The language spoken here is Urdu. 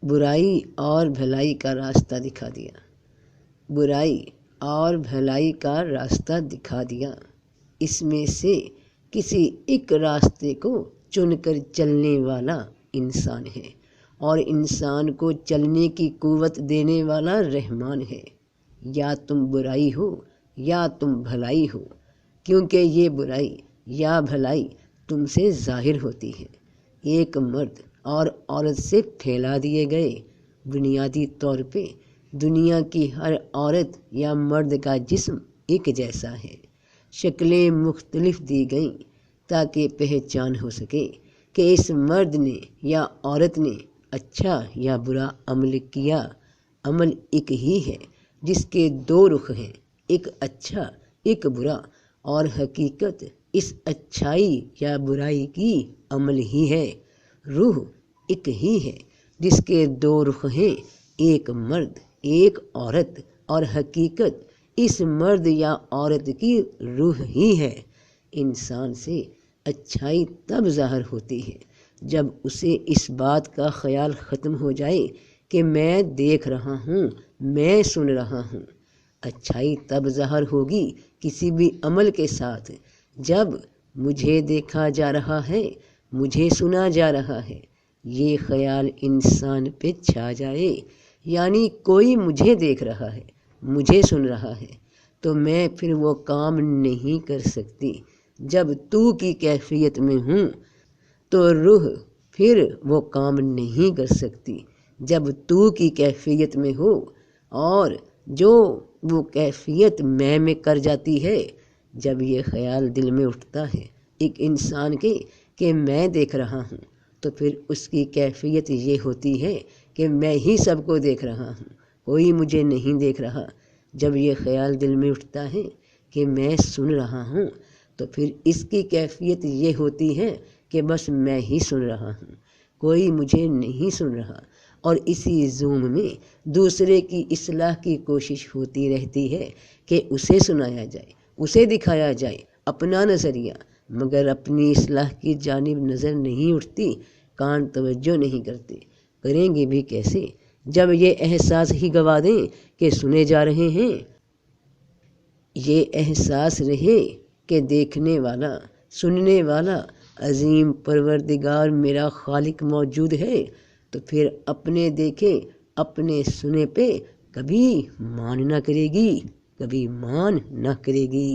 برائی اور بھلائی کا راستہ دکھا دیا، برائی اور بھلائی کا راستہ دکھا دیا۔ اس میں سے کسی ایک راستے کو چن کر چلنے والا انسان ہے، اور انسان کو چلنے کی قوت دینے والا رحمان ہے۔ یا تم برائی ہو یا تم بھلائی ہو، کیونکہ یہ برائی یا بھلائی تم سے ظاہر ہوتی ہے۔ ایک مرد اور عورت سے پھیلا دیے گئے۔ بنیادی طور پہ دنیا کی ہر عورت یا مرد کا جسم ایک جیسا ہے، شکلیں مختلف دی گئیں تاکہ پہچان ہو سکے کہ اس مرد نے یا عورت نے اچھا یا برا عمل کیا۔ عمل ایک ہی ہے جس کے دو رخ ہیں، ایک اچھا ایک برا، اور حقیقت اس اچھائی یا برائی کی عمل ہی ہے۔ روح ایک ہی ہے جس کے دو رخ ہیں، ایک مرد ایک عورت، اور حقیقت اس مرد یا عورت کی روح ہی ہے۔ انسان سے اچھائی تب ظاہر ہوتی ہے جب اسے اس بات کا خیال ختم ہو جائے کہ میں دیکھ رہا ہوں، میں سن رہا ہوں۔ اچھائی تب ظاہر ہوگی کسی بھی عمل کے ساتھ جب مجھے دیکھا جا رہا ہے، مجھے سنا جا رہا ہے، یہ خیال انسان پہ چھا جائے، یعنی کوئی مجھے دیکھ رہا ہے، مجھے سن رہا ہے، تو میں پھر وہ کام نہیں کر سکتی۔ جب تو کی کیفیت میں ہوں تو روح پھر وہ کام نہیں کر سکتی جب تو کی کیفیت میں ہو، اور جو وہ کیفیت میں کر جاتی ہے۔ جب یہ خیال دل میں اٹھتا ہے ایک انسان کے کہ میں دیکھ رہا ہوں، تو پھر اس کی کیفیت یہ ہوتی ہے کہ میں ہی سب کو دیکھ رہا ہوں، کوئی مجھے نہیں دیکھ رہا۔ جب یہ خیال دل میں اٹھتا ہے کہ میں سن رہا ہوں، تو پھر اس کی کیفیت یہ ہوتی ہے کہ بس میں ہی سن رہا ہوں، کوئی مجھے نہیں سن رہا۔ اور اسی زوم میں دوسرے کی اصلاح کی کوشش ہوتی رہتی ہے کہ اسے سنایا جائے، اسے دکھایا جائے اپنا نظریہ، مگر اپنی اصلاح کی جانب نظر نہیں اٹھتی، کان توجہ نہیں کرتے۔ کریں گے بھی کیسے جب یہ احساس ہی گوا دیں کہ سنے جا رہے ہیں۔ یہ احساس رہے کہ دیکھنے والا، سننے والا عظیم پروردگار میرا خالق موجود ہے، تو پھر اپنے دیکھے اپنے سنے پہ کبھی مان نہ کرے گی، کبھی مان نہ کرے گی۔